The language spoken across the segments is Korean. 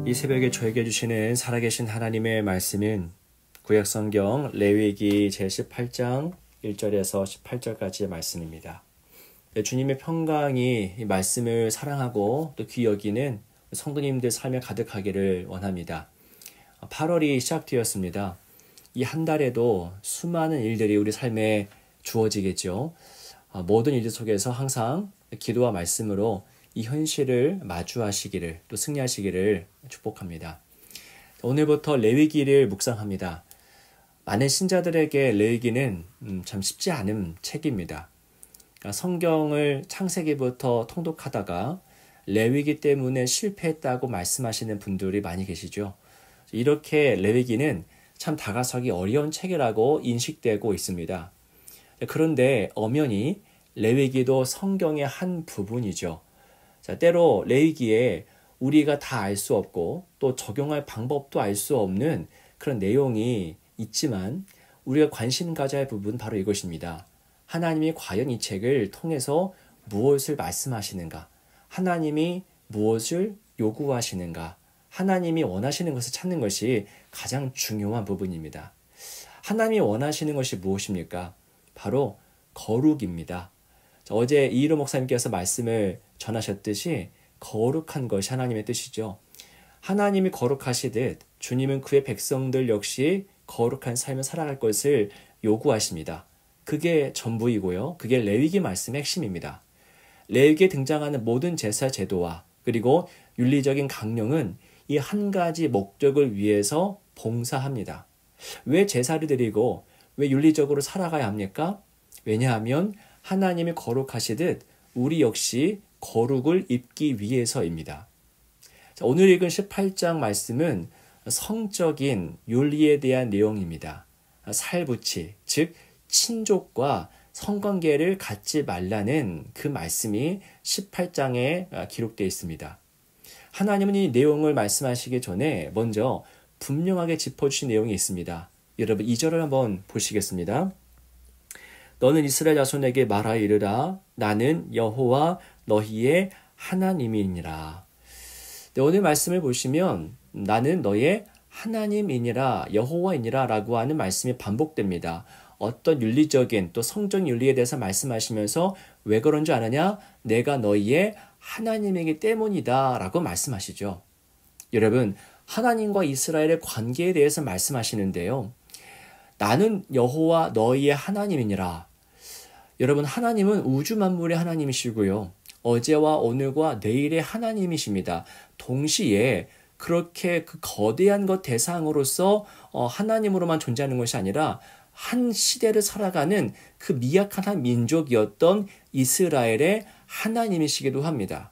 이 새벽에 저에게 주시는 살아계신 하나님의 말씀은 구약성경 레위기 제18장 1절에서 18절까지의 말씀입니다. 주님의 평강이 이 말씀을 사랑하고 또 귀히 여기는 성도님들 삶에 가득하기를 원합니다. 8월이 시작되었습니다. 이 한 달에도 수많은 일들이 우리 삶에 주어지겠죠. 모든 일들 속에서 항상 기도와 말씀으로 이 현실을 마주하시기를 또 승리하시기를 축복합니다. 오늘부터 레위기를 묵상합니다. 많은 신자들에게 레위기는 참 쉽지 않은 책입니다. 성경을 창세기부터 통독하다가 레위기 때문에 실패했다고 말씀하시는 분들이 많이 계시죠. 이렇게 레위기는 참 다가서기 어려운 책이라고 인식되고 있습니다. 그런데 엄연히 레위기도 성경의 한 부분이죠. 때로 레위기에 우리가 다 알 수 없고 또 적용할 방법도 알 수 없는 그런 내용이 있지만 우리가 관심 가져야 할 부분 바로 이것입니다. 하나님이 과연 이 책을 통해서 무엇을 말씀하시는가? 하나님이 무엇을 요구하시는가? 하나님이 원하시는 것을 찾는 것이 가장 중요한 부분입니다. 하나님이 원하시는 것이 무엇입니까? 바로 거룩입니다. 어제 이일호 목사님께서 말씀을 전하셨듯이 거룩한 것이 하나님의 뜻이죠. 하나님이 거룩하시듯 주님은 그의 백성들 역시 거룩한 삶을 살아갈 것을 요구하십니다. 그게 전부이고요. 그게 레위기 말씀의 핵심입니다. 레위기에 등장하는 모든 제사 제도와 그리고 윤리적인 강령은 이 한 가지 목적을 위해서 봉사합니다. 왜 제사를 드리고 왜 윤리적으로 살아가야 합니까? 왜냐하면 하나님이 거룩하시듯 우리 역시 거룩을 입기 위해서입니다. 오늘 읽은 18장 말씀은 성적인 윤리에 대한 내용입니다. 살부치, 즉 친족과 성관계를 갖지 말라는 그 말씀이 18장에 기록되어 있습니다. 하나님은 이 내용을 말씀하시기 전에 먼저 분명하게 짚어주신 내용이 있습니다. 여러분 2절을 한번 보시겠습니다. 너는 이스라엘 자손에게 말하여 이르라. 나는 여호와 너희의 하나님이니라. 네, 오늘 말씀을 보시면 나는 너의 하나님이니라 여호와이니라 라고 하는 말씀이 반복됩니다. 어떤 윤리적인 또 성적 윤리에 대해서 말씀하시면서 왜 그런 줄 아느냐? 내가 너희의 하나님이기 때문이다 라고 말씀하시죠. 여러분 하나님과 이스라엘의 관계에 대해서 말씀하시는데요. 나는 여호와 너희의 하나님이니라. 여러분 하나님은 우주 만물의 하나님이시고요. 어제와 오늘과 내일의 하나님이십니다. 동시에 그렇게 그 거대한 것 대상으로서 하나님으로만 존재하는 것이 아니라 한 시대를 살아가는 그 미약한 한 민족이었던 이스라엘의 하나님이시기도 합니다.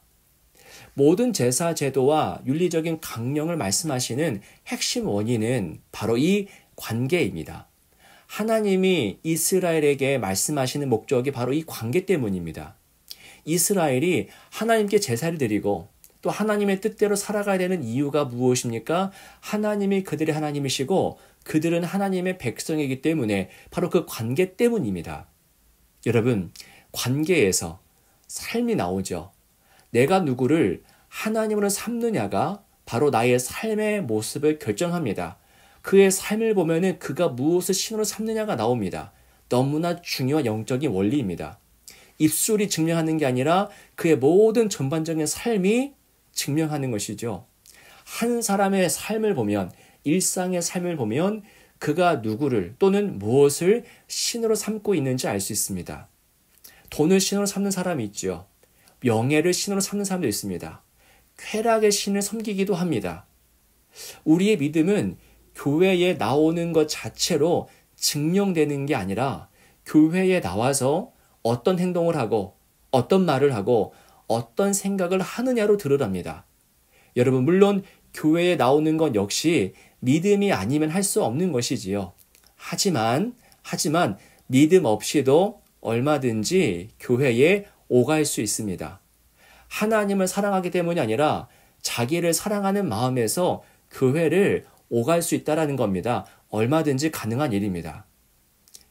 모든 제사 제도와 윤리적인 강령을 말씀하시는 핵심 원인은 바로 이 관계입니다. 하나님이 이스라엘에게 말씀하시는 목적이 바로 이 관계 때문입니다. 이스라엘이 하나님께 제사를 드리고 또 하나님의 뜻대로 살아가야 되는 이유가 무엇입니까? 하나님이 그들의 하나님이시고 그들은 하나님의 백성이기 때문에 바로 그 관계 때문입니다. 여러분, 관계에서 삶이 나오죠. 내가 누구를 하나님으로 삼느냐가 바로 나의 삶의 모습을 결정합니다. 그의 삶을 보면은 그가 무엇을 신으로 삼느냐가 나옵니다. 너무나 중요한 영적인 원리입니다. 입술이 증명하는 게 아니라 그의 모든 전반적인 삶이 증명하는 것이죠. 한 사람의 삶을 보면 일상의 삶을 보면 그가 누구를 또는 무엇을 신으로 삼고 있는지 알 수 있습니다. 돈을 신으로 삼는 사람이 있죠. 명예를 신으로 삼는 사람도 있습니다. 쾌락의 신을 섬기기도 합니다. 우리의 믿음은 교회에 나오는 것 자체로 증명되는 게 아니라 교회에 나와서 어떤 행동을 하고 어떤 말을 하고 어떤 생각을 하느냐로 드러납니다. 여러분 물론 교회에 나오는 것 역시 믿음이 아니면 할 수 없는 것이지요. 하지만 믿음 없이도 얼마든지 교회에 오갈 수 있습니다. 하나님을 사랑하기 때문이 아니라 자기를 사랑하는 마음에서 교회를 오갈 수 있다는 겁니다. 얼마든지 가능한 일입니다.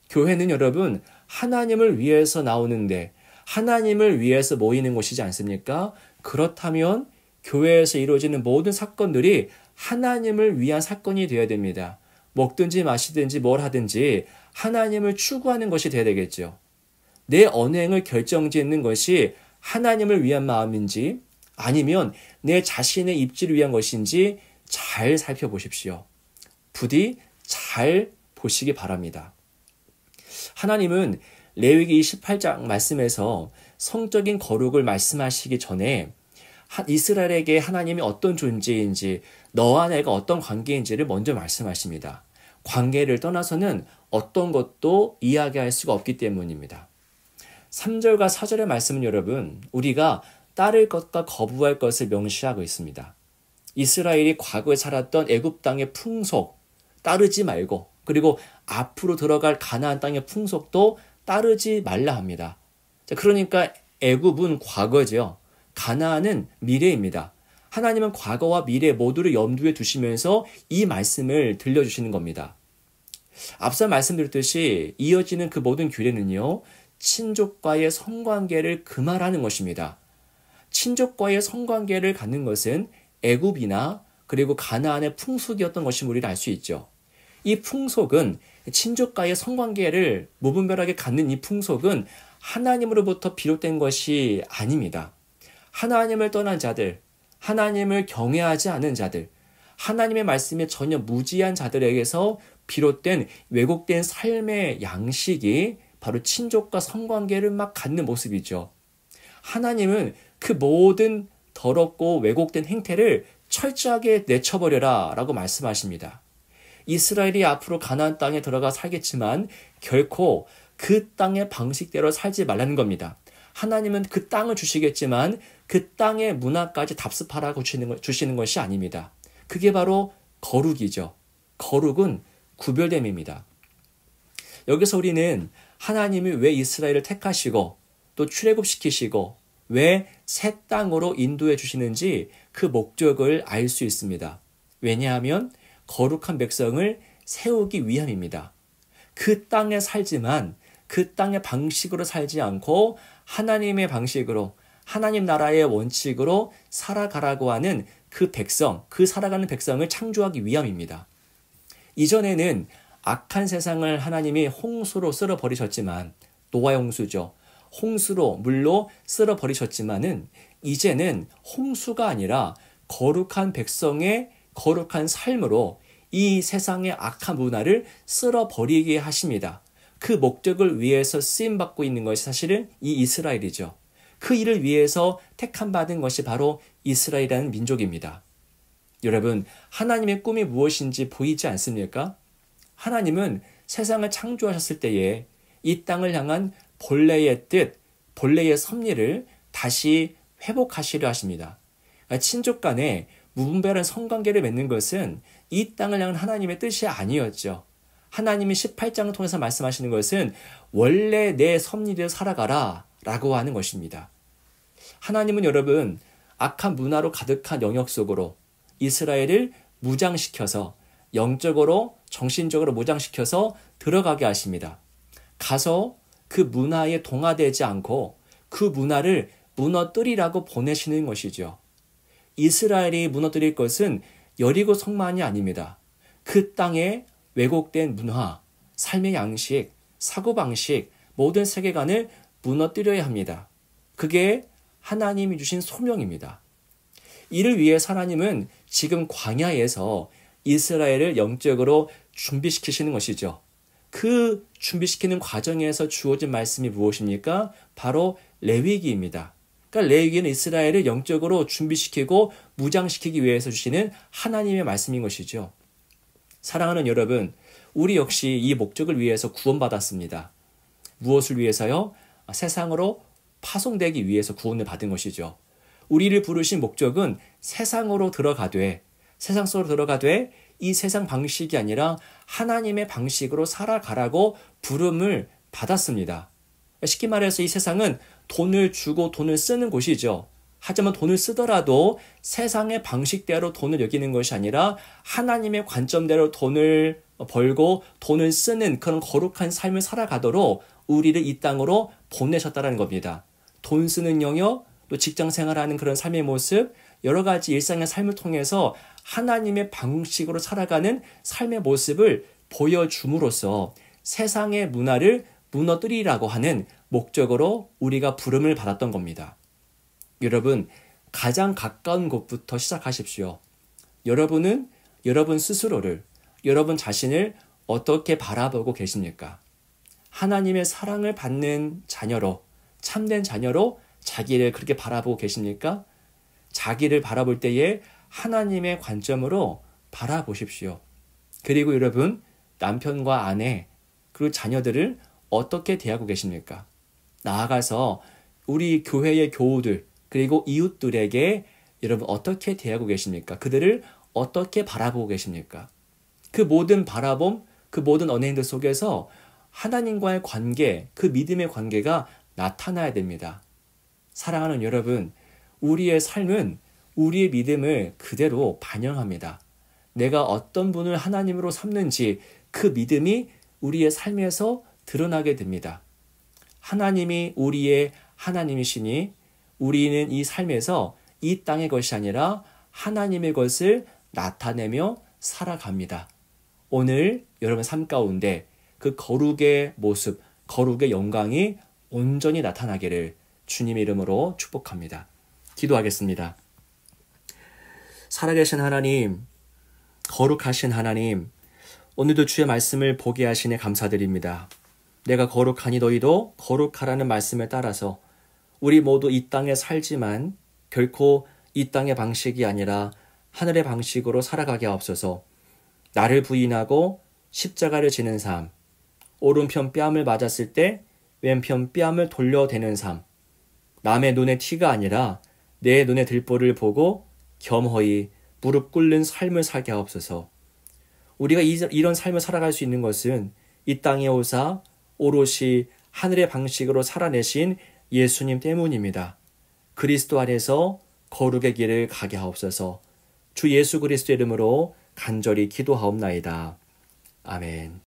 교회는 여러분 하나님을 위해서 나오는데 하나님을 위해서 모이는 곳이지 않습니까? 그렇다면 교회에서 이루어지는 모든 사건들이 하나님을 위한 사건이 되어야 됩니다. 먹든지 마시든지 뭘 하든지 하나님을 추구하는 것이 되어야 되겠죠. 내 언행을 결정짓는 것이 하나님을 위한 마음인지 아니면 내 자신의 입지를 위한 것인지 잘 살펴보십시오. 부디 잘 보시기 바랍니다. 하나님은 레위기 28장 말씀에서 성적인 거룩을 말씀하시기 전에 이스라엘에게 하나님이 어떤 존재인지 너와 내가 어떤 관계인지를 먼저 말씀하십니다. 관계를 떠나서는 어떤 것도 이야기할 수가 없기 때문입니다. 3절과 4절의 말씀은 여러분 우리가 따를 것과 거부할 것을 명시하고 있습니다. 이스라엘이 과거에 살았던 애굽 땅의 풍속 따르지 말고 그리고 앞으로 들어갈 가나안 땅의 풍속도 따르지 말라 합니다. 그러니까 애굽은 과거죠. 가나안은 미래입니다. 하나님은 과거와 미래 모두를 염두에 두시면서 이 말씀을 들려주시는 겁니다. 앞서 말씀드렸듯이 이어지는 그 모든 규례는요. 친족과의 성관계를 금하라는 것입니다. 친족과의 성관계를 갖는 것은 애굽이나 그리고 가나안의 풍속이었던 것임을 우리는 알 수 있죠. 이 풍속은 친족과의 성관계를 무분별하게 갖는 이 풍속은 하나님으로부터 비롯된 것이 아닙니다. 하나님을 떠난 자들, 하나님을 경외하지 않은 자들, 하나님의 말씀에 전혀 무지한 자들에게서 비롯된 왜곡된 삶의 양식이 바로 친족과 성관계를 막 갖는 모습이죠. 하나님은 그 모든 더럽고 왜곡된 행태를 철저하게 내쳐버려라 라고 말씀하십니다. 이스라엘이 앞으로 가나안 땅에 들어가 살겠지만 결코 그 땅의 방식대로 살지 말라는 겁니다. 하나님은 그 땅을 주시겠지만 그 땅의 문화까지 답습하라고 주시는 것이 아닙니다. 그게 바로 거룩이죠. 거룩은 구별됨입니다. 여기서 우리는 하나님이 왜 이스라엘을 택하시고 또 출애굽시키시고 왜 새 땅으로 인도해 주시는지 그 목적을 알 수 있습니다. 왜냐하면 거룩한 백성을 세우기 위함입니다. 그 땅에 살지만 그 땅의 방식으로 살지 않고 하나님의 방식으로 하나님 나라의 원칙으로 살아가라고 하는 그 백성, 그 살아가는 백성을 창조하기 위함입니다. 이전에는 악한 세상을 하나님이 홍수로 쓸어버리셨지만 노아의 홍수죠. 홍수로 물로 쓸어버리셨지만은 이제는 홍수가 아니라 거룩한 백성의 거룩한 삶으로 이 세상의 악한 문화를 쓸어버리게 하십니다. 그 목적을 위해서 쓰임받고 있는 것이 사실은 이 이스라엘이죠. 그 일을 위해서 택함받은 것이 바로 이스라엘이라는 민족입니다. 여러분, 하나님의 꿈이 무엇인지 보이지 않습니까? 하나님은 세상을 창조하셨을 때에 이 땅을 향한 본래의 뜻, 본래의 섭리를 다시 회복하시려 하십니다. 친족 간에 무분별한 성관계를 맺는 것은 이 땅을 향한 하나님의 뜻이 아니었죠. 하나님이 18장을 통해서 말씀하시는 것은 원래 내 섭리대로 살아가라 라고 하는 것입니다. 하나님은 여러분 악한 문화로 가득한 영역 속으로 이스라엘을 무장시켜서 영적으로 정신적으로 무장시켜서 들어가게 하십니다. 가서 그 문화에 동화되지 않고 그 문화를 무너뜨리라고 보내시는 것이죠. 이스라엘이 무너뜨릴 것은 여리고 성만이 아닙니다. 그 땅에 왜곡된 문화, 삶의 양식, 사고방식, 모든 세계관을 무너뜨려야 합니다. 그게 하나님이 주신 소명입니다. 이를 위해 하나님은 지금 광야에서 이스라엘을 영적으로 준비시키시는 것이죠. 그 준비시키는 과정에서 주어진 말씀이 무엇입니까? 바로 레위기입니다. 그러니까 레위기는 이스라엘을 영적으로 준비시키고 무장시키기 위해서 주시는 하나님의 말씀인 것이죠. 사랑하는 여러분, 우리 역시 이 목적을 위해서 구원받았습니다. 무엇을 위해서요? 세상으로 파송되기 위해서 구원을 받은 것이죠. 우리를 부르신 목적은 세상으로 들어가되, 세상 속으로 들어가되 이 세상 방식이 아니라 하나님의 방식으로 살아가라고 부름을 받았습니다. 쉽게 말해서 이 세상은 돈을 주고 돈을 쓰는 곳이죠. 하지만 돈을 쓰더라도 세상의 방식대로 돈을 여기는 것이 아니라 하나님의 관점대로 돈을 벌고 돈을 쓰는 그런 거룩한 삶을 살아가도록 우리를 이 땅으로 보내셨다는 겁니다. 돈 쓰는 영역, 또 직장 생활하는 그런 삶의 모습, 여러 가지 일상의 삶을 통해서 하나님의 방식으로 살아가는 삶의 모습을 보여줌으로써 세상의 문화를 무너뜨리라고 하는 목적으로 우리가 부름을 받았던 겁니다. 여러분, 가장 가까운 곳부터 시작하십시오. 여러분은 여러분 스스로를, 여러분 자신을 어떻게 바라보고 계십니까? 하나님의 사랑을 받는 자녀로, 참된 자녀로 자기를 그렇게 바라보고 계십니까? 자기를 바라볼 때에 하나님의 관점으로 바라보십시오. 그리고 여러분, 남편과 아내, 그리고 자녀들을 어떻게 대하고 계십니까? 나아가서 우리 교회의 교우들, 그리고 이웃들에게 여러분 어떻게 대하고 계십니까? 그들을 어떻게 바라보고 계십니까? 그 모든 바라봄, 그 모든 언행들 속에서 하나님과의 관계, 그 믿음의 관계가 나타나야 됩니다. 사랑하는 여러분, 우리의 삶은 우리의 믿음을 그대로 반영합니다. 내가 어떤 분을 하나님으로 삼는지 그 믿음이 우리의 삶에서 드러나게 됩니다. 하나님이 우리의 하나님이시니 우리는 이 삶에서 이 땅의 것이 아니라 하나님의 것을 나타내며 살아갑니다. 오늘 여러분 삶 가운데 그 거룩의 모습, 거룩의 영광이 온전히 나타나기를 주님의 이름으로 축복합니다. 기도하겠습니다. 살아계신 하나님, 거룩하신 하나님, 오늘도 주의 말씀을 보게 하시니 감사드립니다. 내가 거룩하니 너희도 거룩하라는 말씀에 따라서 우리 모두 이 땅에 살지만 결코 이 땅의 방식이 아니라 하늘의 방식으로 살아가게 하옵소서. 나를 부인하고 십자가를 지는 삶, 오른편 뺨을 맞았을 때 왼편 뺨을 돌려대는 삶, 남의 눈에 티가 아니라 내 눈에 들보를 보고 겸허히 무릎 꿇는 삶을 살게 하옵소서. 우리가 이런 삶을 살아갈 수 있는 것은 이 땅에 오사 오롯이 하늘의 방식으로 살아내신 예수님 때문입니다. 그리스도 안에서 거룩의 길을 가게 하옵소서. 주 예수 그리스도의 이름으로 간절히 기도하옵나이다. 아멘.